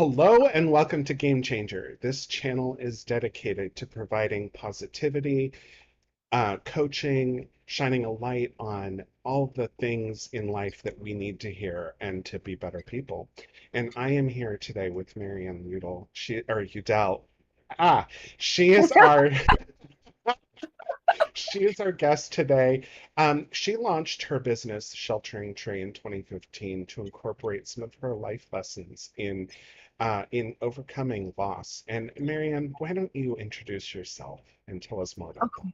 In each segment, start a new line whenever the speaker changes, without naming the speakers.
Hello and welcome to Game Changer. This channel is dedicated to providing positivity, coaching, shining a light on all the things in life that we need to hear and to be better people. And I am here today with Maryann Udel. Udel. Ah, she is our she is our guest today. She launched her business, Sheltering Tree, in 2015 to incorporate some of her life lessons in overcoming loss. And Maryann, why don't you introduce yourself and tell us more about that?
Okay.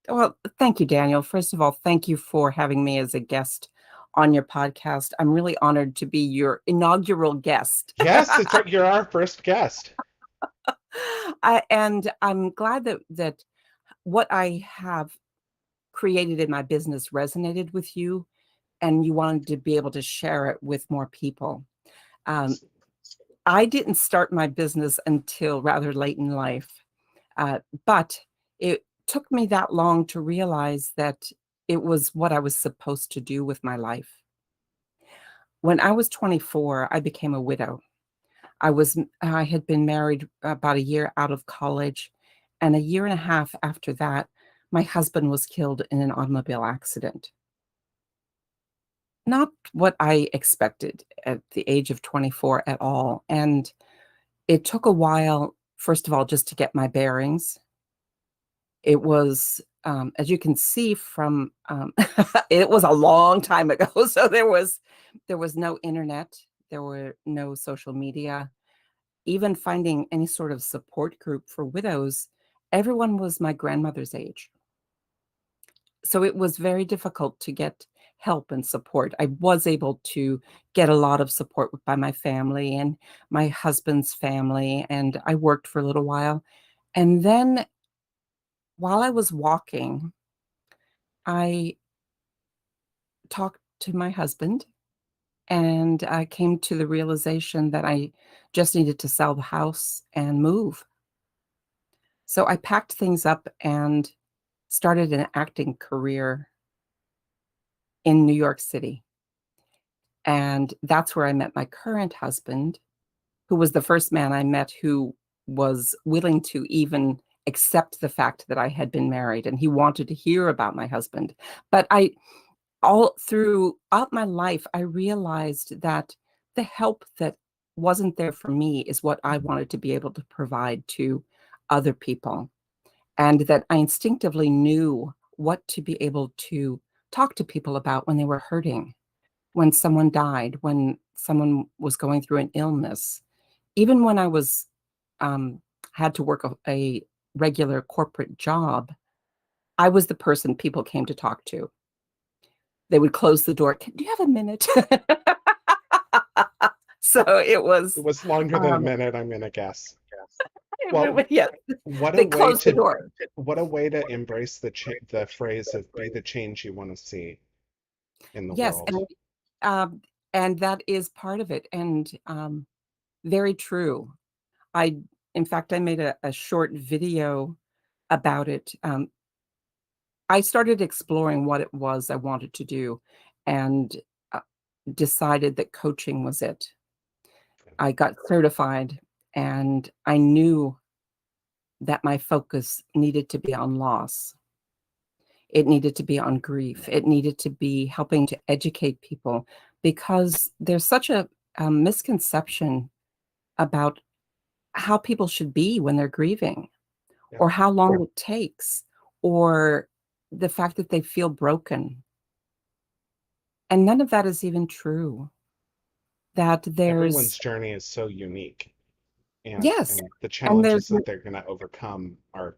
Well, thank you, Daniel. First of all, thank you for having me as a guest on your podcast. I'm really honored to be your inaugural guest.
Yes, you're our first guest.
And I'm glad that what I have created in my business resonated with you, and you wanted to be able to share it with more people. Um, I didn't start my business until rather late in life, but it took me that long to realize that it was what I was supposed to do with my life. When I was 24, I became a widow. I had been married about a year out of college, and a year and a half after that, my husband was killed in an automobile accident. Not what I expected at the age of 24 at all. And it took a while, first of all, just to get my bearings. It was, as you can see from, it was a long time ago. So there was no internet, there were no social media, even finding any sort of support group for widows. Everyone was my grandmother's age. So it was very difficult to get help and support. I was able to get a lot of support by my family and my husband's family, and I worked for a little while. And then while I was walking, I talked to my husband, and I came to the realization that I just needed to sell the house and move. So I packed things up and started an acting career in New York City. And that's where I met my current husband, who was the first man I met who was willing to even accept the fact that I had been married, and he wanted to hear about my husband. But all throughout my life, I realized that the help that wasn't there for me is what I wanted to be able to provide to other people, and that I instinctively knew what to be able to talk to people about when they were hurting, when someone died, when someone was going through an illness. Even when I was had to work a regular corporate job, I was the person people came to talk to. They would close the door. Do you have a minute? So it
It
was,
was longer than a
um,
minute, I'm gonna guess. Well,
yeah,
what a
they
way
closed the
to
door.
embrace the phrase of be the change you want to see in the
Yes,
world.
um, and that is part of it, and very true. I, in fact, I made a short video about it. I started exploring what it was I wanted to do, and uh, decided that coaching was it. I got certified, and I knew that my focus needed to be on loss. It needed to be on grief. It needed to be helping to educate people, because there's such a misconception about how people should be when they're grieving,
Yeah.
or how long it takes, or the fact that they feel broken. And none of that is even true. That
Everyone's
there's,
journey is so unique, and
yes,
and the
and there's,
challenges that they're going to overcome are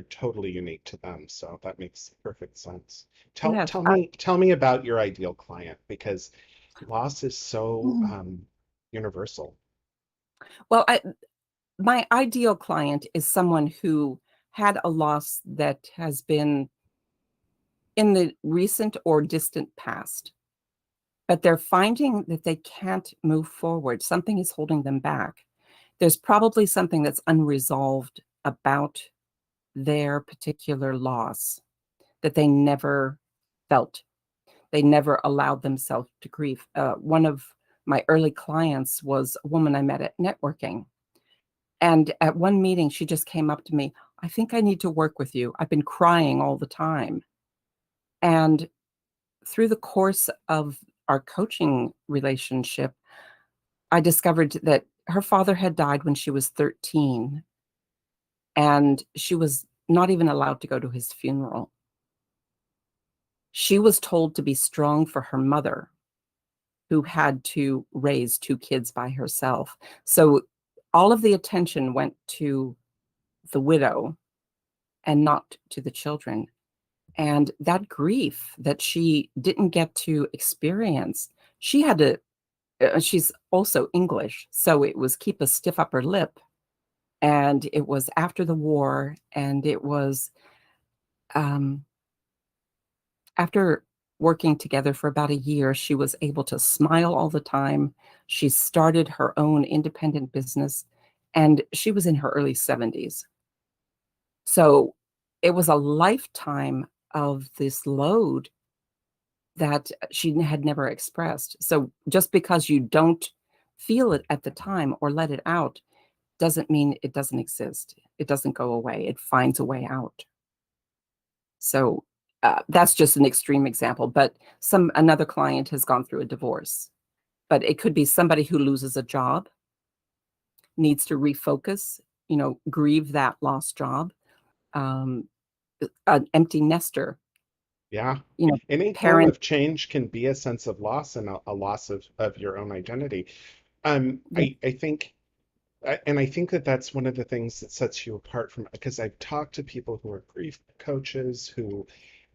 totally unique to them. So that makes perfect sense. Tell
yes.
tell me tell me about your ideal client, because loss is so
Mm.
universal.
Well, my ideal client is someone who had a loss that has been in the recent or distant past, but they're finding that they can't move forward. Something is holding them back. There's probably something that's unresolved about their particular loss that they never felt. They never allowed themselves to grieve. One of my early clients was a woman I met at networking. And at one meeting, she just came up to me, I think I need to work with you. I've been crying all the time. And through the course of our coaching relationship, I discovered that her father had died when she was 13, and she was not even allowed to go to his funeral. She was told to be strong for her mother, who had to raise two kids by herself. So all of the attention went to the widow and not to the children. And that grief that she didn't get to experience, she had to, she's also English, so it was keep a stiff upper lip. And it was after the war, and it was um, after working together for about a year, she was able to smile all the time. She started her own independent business, and she was in her early 70s. So it was a lifetime of this load that she had never expressed. So just because you don't feel it at the time or let it out doesn't mean it doesn't exist. It doesn't go away. It finds a way out. So that's just an extreme example, but another client has gone through a divorce, but it could be somebody who loses a job, needs to refocus, grieve that lost job, um, an empty nester,
Yeah.
you know,
Any form
parent.
of change can be a sense of loss and a loss of your own identity.
Yeah,
I think, and I think that that's one of the things that sets you apart from, because I've talked to people who are grief coaches who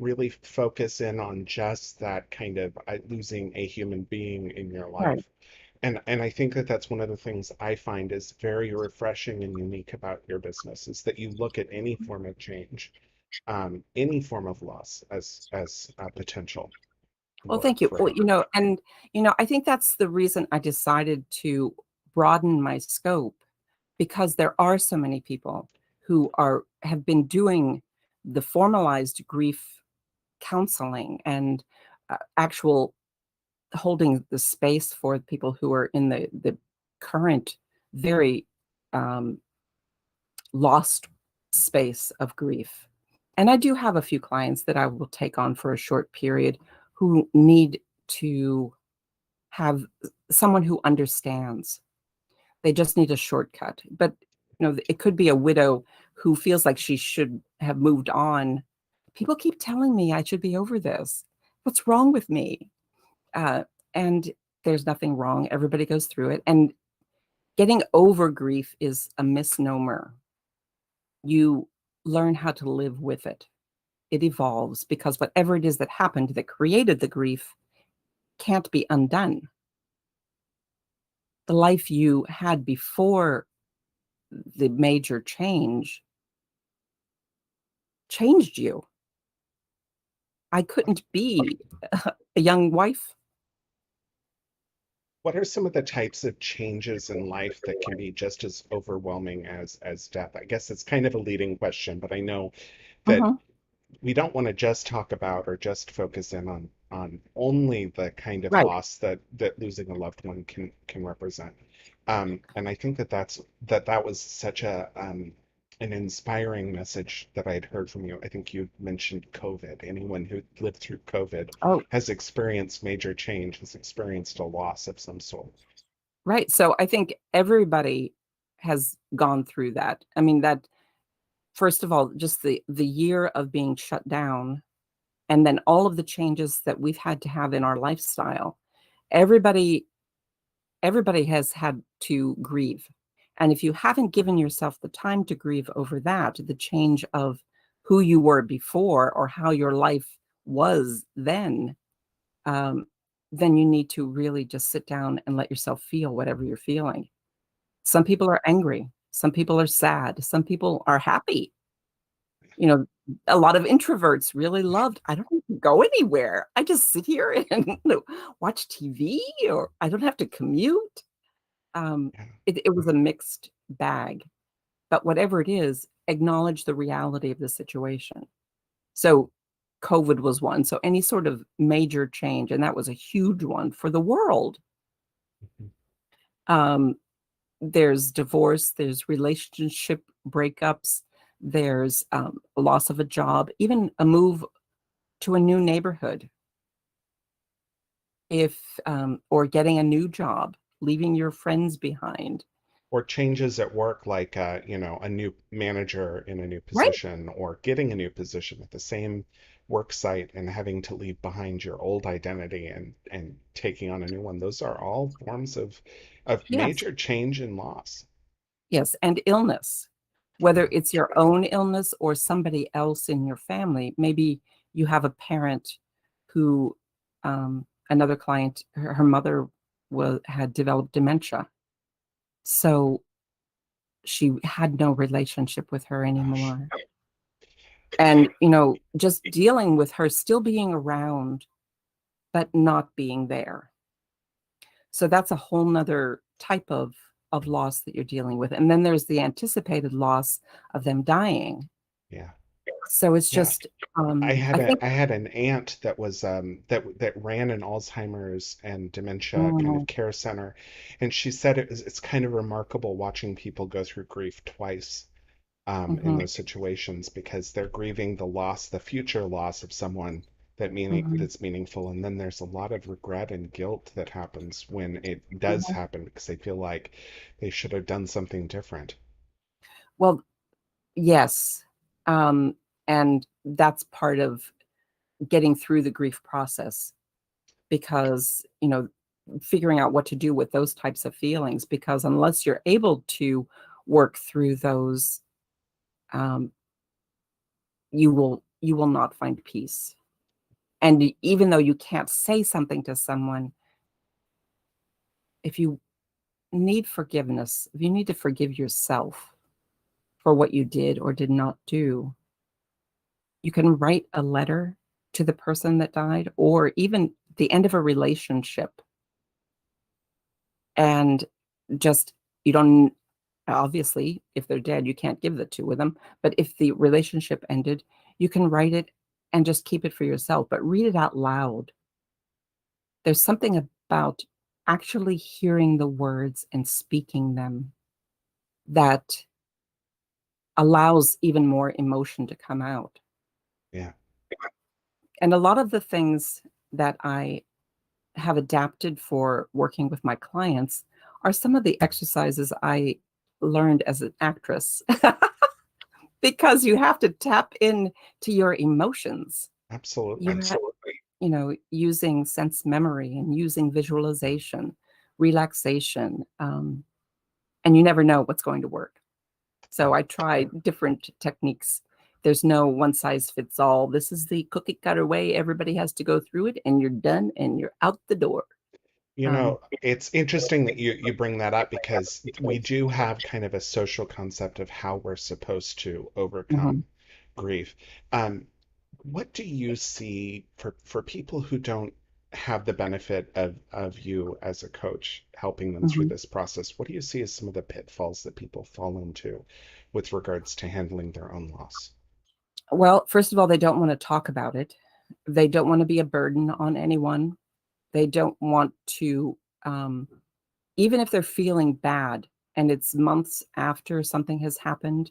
really focus in on just that kind of losing a human being in your
right.
life. And I think that that's one of the things I find is very refreshing and unique about your business is that you look at any form of change, any form of loss as a potential
Well, thank you.
for
Well,
growth.
I think that's the reason I decided to broaden my scope, because there are so many people who have been doing the formalized grief counseling and actual holding the space for people who are in the current very um, lost space of grief. And I do have a few clients that I will take on for a short period who need to have someone who understands. They just need a shortcut. But it could be a widow who feels like she should have moved on. People keep telling me I should be over this. What's wrong with me? And there's nothing wrong. Everybody goes through it. And getting over grief is a misnomer. You learn how to live with it. It evolves, because whatever it is that happened that created the grief can't be undone. The life you had before the major change changed you. I couldn't be a young wife.
What are some of the types of changes in life that can be just as overwhelming as death? I guess it's kind of a leading question, but I know that
Mhm.
we don't want to just talk about or just focus in on only the kind of
Right.
loss that losing a loved one can represent. And I think that that was such a an inspiring message that I had heard from you. I think you mentioned COVID. Anyone who lived through COVID
Oh,
has experienced major change, has experienced a loss of some sort.
right. So I think everybody has gone through that. I mean, that first of all, just the year of being shut down, and then all of the changes that we've had to have in our lifestyle. Everybody everybody has had to grieve. And if you haven't given yourself the time to grieve over that, the change of who you were before or how your life was um, then you need to really just sit down and let yourself feel whatever you're feeling. Some people are angry. Some people are sad. Some people are happy. You know, a lot of introverts really loved, I don't have to go anywhere. I just sit here and watch TV, or I don't have to commute. Um,
Yeah.
it was a mixed bag, but whatever it is, acknowledge the reality of the situation. So COVID was one. So any sort of major change, and that was a huge one for the world.
Mhm.
Um, there's divorce, there's relationship breakups, there's a loss of a job, even a move to a new neighborhood, if or getting a new job, leaving your friends behind.
Or changes at work, like a new manager in a new
Right.
position, or getting a new position at the same work site and having to leave behind your old identity and taking on a new one. Those are all forms of
Yes.
major change and loss.
Yes. And illness, whether
Yeah.
it's your own illness or somebody else in your family. Maybe you have a parent who, another client, her mother had developed dementia. So she had no relationship with her
Gosh.
anymore. And, just dealing with her still being around, but not being there. So that's a whole nother type of loss that you're dealing with. And then there's the anticipated loss of them dying.
Yeah.
So it's
Yeah.
just,
I
I
had
think,
a I had an aunt that was that ran an Alzheimer's and dementia kind
mm,
of care center, and she said it's kind of remarkable watching people go through grief twice in
mhm,
those situations, because they're grieving the future loss of someone
mhm,
that's meaningful, and then there's a lot of regret and guilt that happens when it does
mhm.
happen because they feel like they should have done something different.
Well, yes. Um, and that's part of getting through the grief process because, figuring out what to do with those types of feelings, because unless you're able to work through those, um, you will not find peace. And even though you can't say something to someone, if you need forgiveness, if you need to forgive yourself for what you did or did not do, you can write a letter to the person that died, or even the end of a relationship, and just, you don't, obviously, if they're dead, you can't give the two of them, but if the relationship ended, you can write it and just keep it for yourself, but read it out loud. There's something about actually hearing the words and speaking them that allows even more emotion to come out.
Yeah.
And a lot of the things that I have adapted for working with my clients are some of the exercises I learned as an actress, because you have to tap in to your emotions. You
Absolutely.
have, using sense memory and using visualization, relaxation, and you never know what's going to work. So I tried different techniques. There's no one size fits all. This is the cookie cutter way. Everybody has to go through it, and you're done, and you're out the door. Um,
It's interesting that you bring that up, because we do have kind of a social concept of how we're supposed to
mhm,
overcome grief. Um, what do you see for people who don't have the benefit of you as a coach helping them through
mhm.
this process? What do you see as some of the pitfalls that people fall into with regards to handling their own loss?
Well, first of all, they don't want to talk about it. They don't want to be a burden on anyone. They don't want to, um, even if they're feeling bad and it's months after something has happened,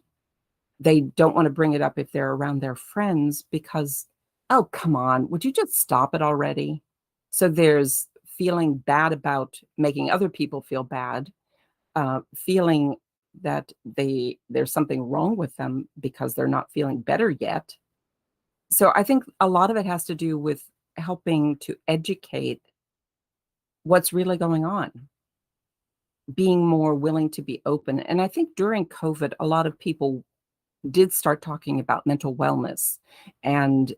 they don't want to bring it up if they're around their friends because, oh, come on, would you just stop it already? So there's feeling bad about making other people feel bad, feeling that there's something wrong with them because they're not feeling better yet. So I think a lot of it has to do with helping to educate what's really going on, being more willing to be open. And I think during COVID, a lot of people did start talking about mental wellness and,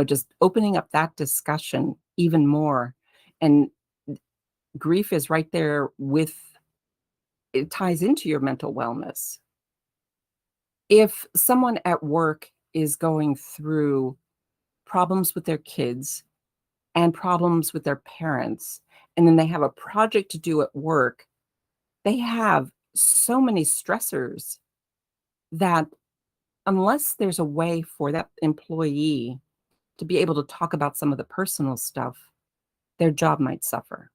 just opening up that discussion even more. And grief is right there with, it ties into your mental wellness. If someone at work is going through problems with their kids and problems with their parents, and then they have a project to do at work, they have so many stressors that unless there's a way for that employee to be able to talk about some of the personal stuff, their job might suffer.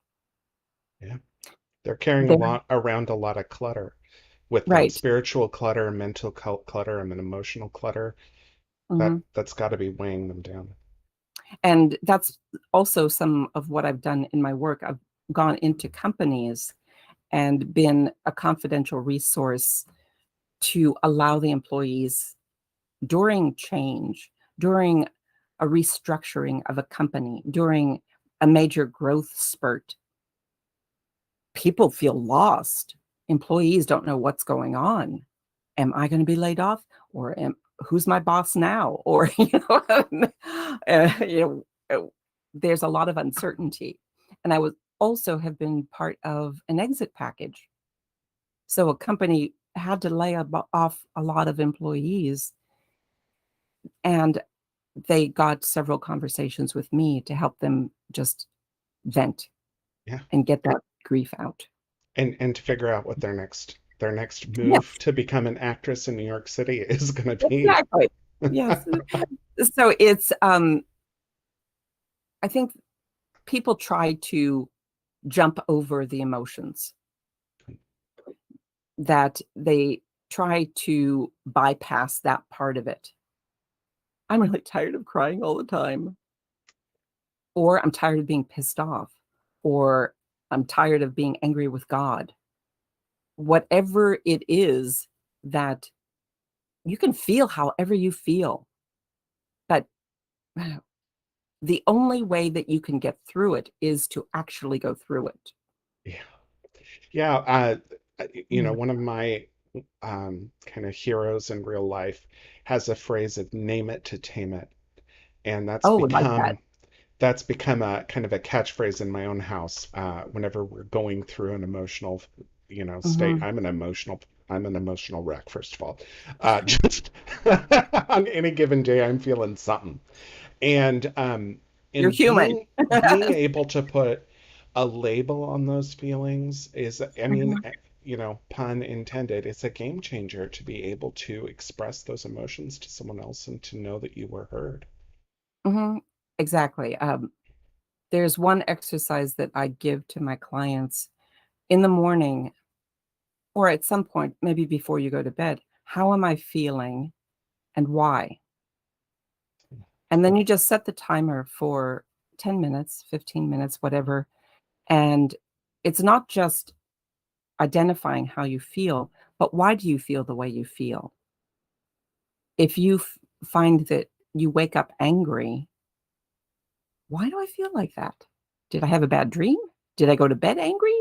Yeah. They're carrying a
They're
lot around a lot of clutter with them,
right.
spiritual clutter, mental clutter, and emotional clutter.
Mhm.
That's got to be weighing them down.
And that's also some of what I've done in my work. I've gone into companies and been a confidential resource to allow the employees during change, during a restructuring of a company, during a major growth spurt. People feel lost. Employees don't know what's going on. Am I going to be laid off, or who's my boss now? Or you there's a lot of uncertainty. And I was also have been part of an exit package. So a company had to lay off a lot of employees, and they got several conversations with me to help them just vent
Yeah.
and get that grief out.
And to figure out what their next move
Yes,
to become an actress in New York City is going to be.
exactly. Yes. So it's I think people try to jump over the emotions, that they try to bypass that part of it. I'm really tired of crying all the time, or I'm tired of being pissed off, or I'm tired of being angry with God. Whatever it is, that you can feel however you feel, but the only way that you can get through it is to actually go through it.
Yeah. Yeah.
Yeah.
One of my kind of heroes in real life has a phrase of name it to tame it. And
Oh, like that.
that's become a kind of a catchphrase in my own house. Whenever we're going through an emotional, state.
Mhm.
I'm an emotional wreck, first of all. Just on any given day, I'm feeling something. And
You're
in
human.
being able to put a label on those feelings is, I mean,
Mhm,
pun intended, it's a game changer to be able to express those emotions to someone else and to know that you were heard.
mhm. Exactly. There's one exercise that I give to my clients in the morning, or at some point, maybe before you go to bed. How am I feeling and why? And then you just set the timer for 10 minutes, 15 minutes, whatever. And it's not just identifying how you feel, but why do you feel the way you feel? If you find that you wake up angry, why do I feel like that? Did I have a bad dream? Did I go to bed angry?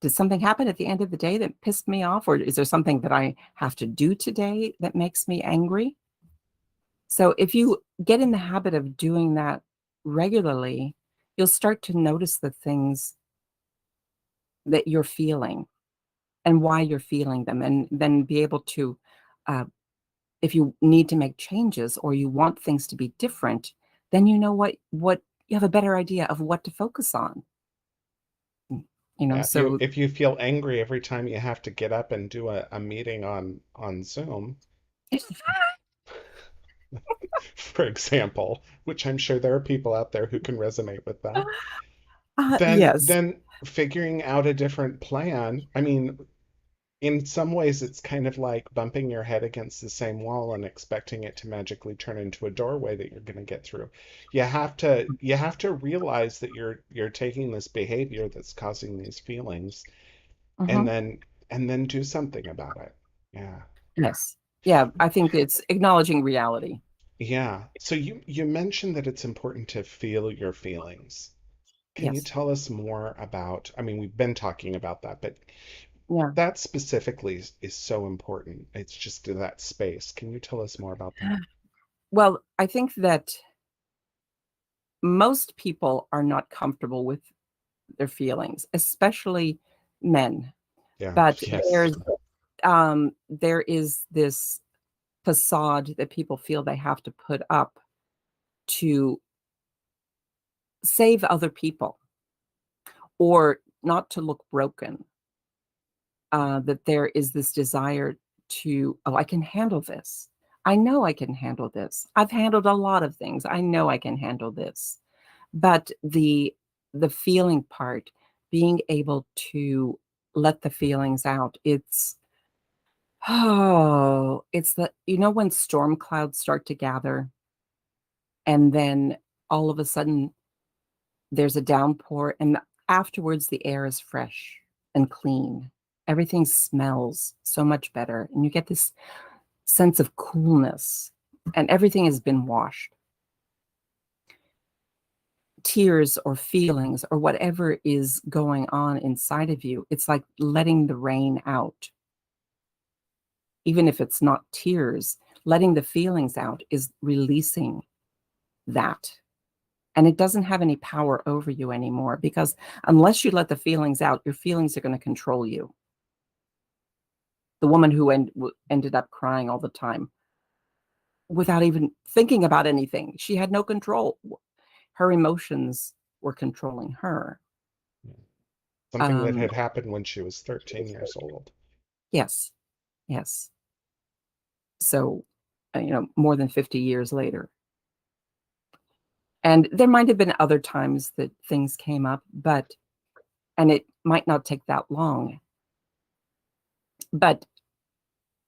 Did something happen at the end of the day that pissed me off? Or is there something that I have to do today that makes me angry? So if you get in the habit of doing that regularly, you'll start to notice the things that you're feeling and why you're feeling them, and then be able to, uh, if you need to make changes or you want things to be different, then you know what you have a better idea of what to focus on.
Yeah,
So
if you feel angry every time you have to get up and do a meeting on Zoom, for example, which I'm sure there are people out there who can resonate with that, then
yes.
figuring out a different plan. I mean, in some ways it's kind of like bumping your head against the same wall and expecting it to magically turn into a doorway that you're going to get through. You have to realize that you're taking this behavior that's causing these feelings and
Mhm.
then do something about it. Yeah.
Yes. Yeah, I think it's acknowledging reality.
Yeah. So you mentioned that it's important to feel your feelings. Can you
Yes.
tell us more about, I mean, we've been talking about that, but
Yeah.
that specifically is so important. It's just that space. Can you tell us more about that?
Well, I think that most people are not comfortable with their feelings, especially men.
Yeah.
But
Yes.
there is this facade that people feel they have to put up to save other people or not to look broken. That there is this desire to, oh, I can handle this. I know I can handle this. I've handled a lot of things. I know I can handle this. But the feeling part, being able to let the feelings out. It's the, when storm clouds start to gather and then all of a sudden there's a downpour and afterwards the air is fresh and clean. Everything smells so much better and you get this sense of coolness and everything has been washed. Tears or feelings or whatever is going on inside of you, it's like letting the rain out. Even if it's not tears, letting the feelings out is releasing that. And it doesn't have any power over you anymore because unless you let the feelings out, your feelings are going to control you. The woman who ended up crying all the time without even thinking about anything, she had no control. Her emotions were controlling her.
Something that had happened when she was 13 years old.
Yes, yes. So, more than 50 years later. And there might have been other times that things came up, and it might not take that long. But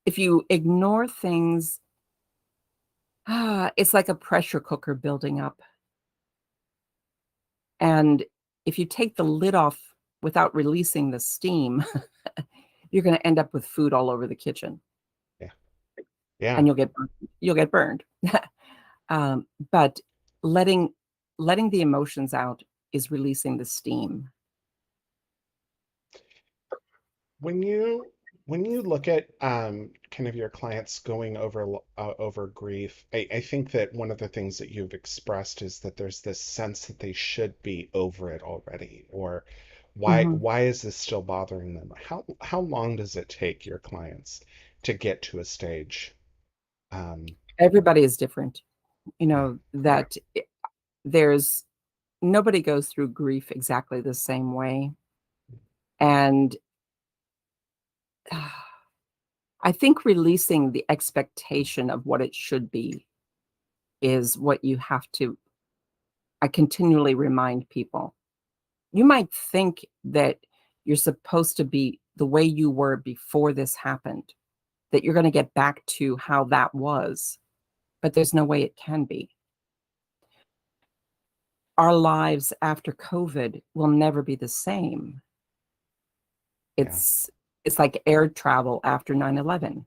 if you ignore things, it's like a pressure cooker building up. And if you take the lid off without releasing the steam, you're going to end up with food all over the kitchen.
Yeah. Yeah.
And you'll get burned. But letting the emotions out is releasing the steam.
When you look at kind of your clients going over grief, I think that one of the things that you've expressed is that there's this sense that they should be over it already, or why is this still bothering them? How long does it take your clients to get to a stage?
Everybody is different.
Yeah.
That there's nobody goes through grief exactly the same way. And I think releasing the expectation of what it should be is what you have to. I continually remind people. You might think that you're supposed to be the way you were before this happened, that you're going to get back to how that was, but there's no way it can be. Our lives after COVID will never be the same.
Yeah.
It's like air travel after 9/11.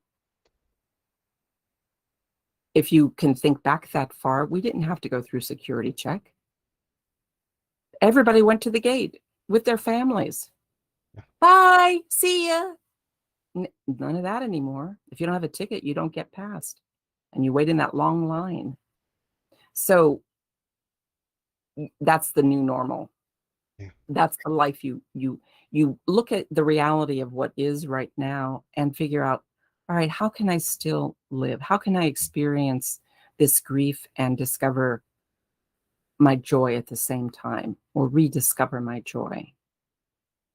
If you can think back that far, we didn't have to go through security check. Everybody went to the gate with their families.
Yeah.
Bye, see ya. None of that anymore. If you don't have a ticket, you don't get past. And you wait in that long line. So that's the new normal.
Yeah.
That's the life you look at the reality of what is right now and figure out, all right, how can I still live? How can I experience this grief and discover my joy at the same time, or rediscover my joy?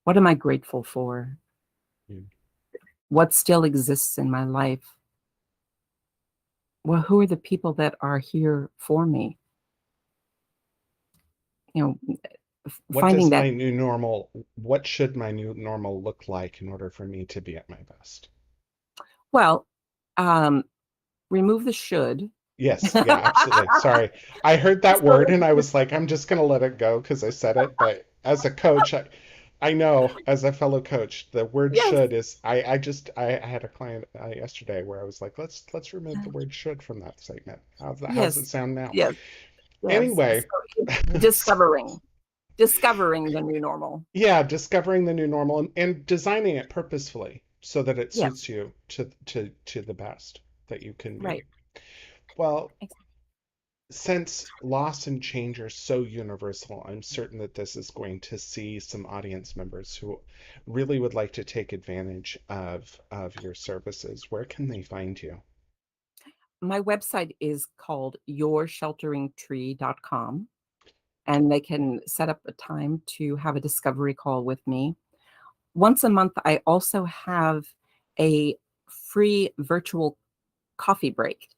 What am I grateful for?
Yeah.
What still exists in my life? Well, who are the people that are here for me? Finding that.
What should my new normal look like in order for me to be at my best?
Well, remove the should.
Yes, yeah, absolutely. Sorry. I heard that word and I was like, I'm just gonna let it go because I said it, but as a coach, I know as a fellow coach, the word
Yes,
should is I had a client yesterday where I was like, let's remove the word should from that statement. How's it
yes,
sound now?
yes, yes. So
Anyway,
discovering the new normal.
yeah, discovering the new normal and designing it purposefully so that it
Yeah,
suits you to the best that you can be.
right.
Well,
Exactly.
since loss and change are so universal, I'm certain that this is going to see some audience members who really would like to take advantage of your services. Where can they find you?
My website is called yourshelteringtree.com, and they can set up a time to have a discovery call with me. Once a month, I also have a free virtual coffee break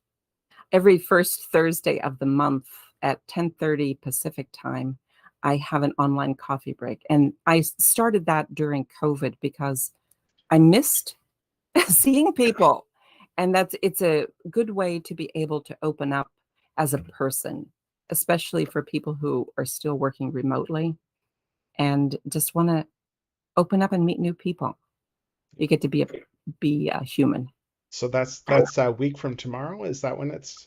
every first Thursday of the month at 10:30 Pacific time. I have an online coffee break. And I started that during COVID because I missed seeing people. And it's a good way to be able to open up as a person, especially for people who are still working remotely and just want to open up and meet new people. You get to be a human.
So that's a week from tomorrow. Is that when it's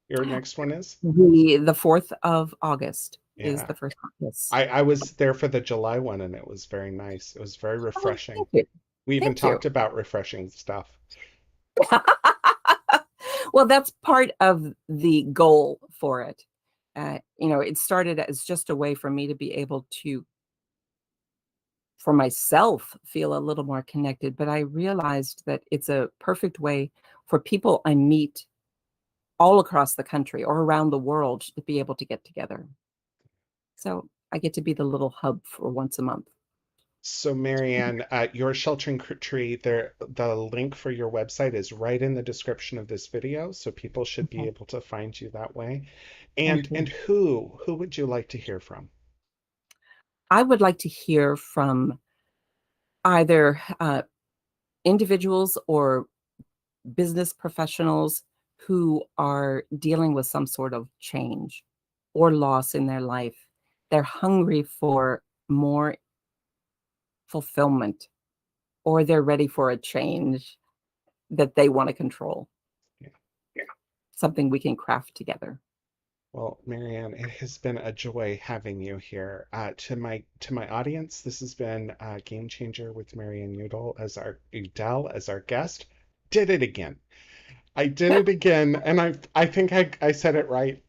your next one is?
The 4th of August is
Yeah.
the first one. Yes.
I was there for the July one and it was very nice. It was very
Oh,
refreshing.
thank you.
We even
Thank you.
talked about refreshing stuff.
Well, that's part of the goal for it. It started as just a way for me to be able to, for myself, feel a little more connected. But I realized that it's a perfect way for people I meet all across the country or around the world to be able to get together. So I get to be the little hub for once a month.
So Maryann, your sheltering tree, there, the link for your website is right in the description of this video, so people should be
Okay.
able to find you that way.
Thank
And
you.
who would you like to hear from?
I would like to hear from either individuals or business professionals who are dealing with some sort of change or loss in their life. They're hungry for more fulfillment, or they're ready for a change that they want to control,
Yeah.
something we can craft together.
Well, Maryann, it has been a joy having you here. To my audience, this has been Game Changer with Maryann Udel as our guest. Did it again. I did it again, and I think I said it right.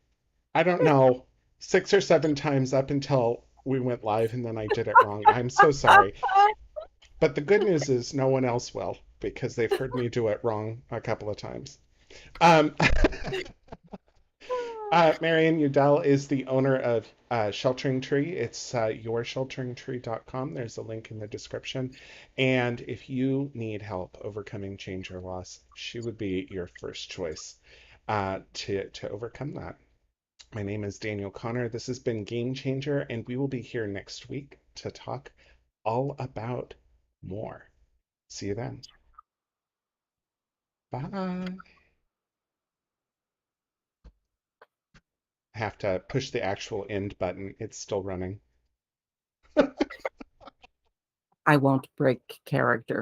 I don't know, 6 or 7 times up until we went live, and then I did it wrong. I'm so sorry. But the good news is no one else will because they've heard me do it wrong a couple of times. Um, Maryann Udell is the owner of Sheltering Tree. It's yourshelteringtree.com. There's a link in the description. And if you need help overcoming change or loss, she would be your first choice to overcome that. My name is Daniel Connor. This has been Game Changer, and we will be here next week to talk all about more. See you then. Bye. I have to push the actual end button. It's still running.
I won't break character.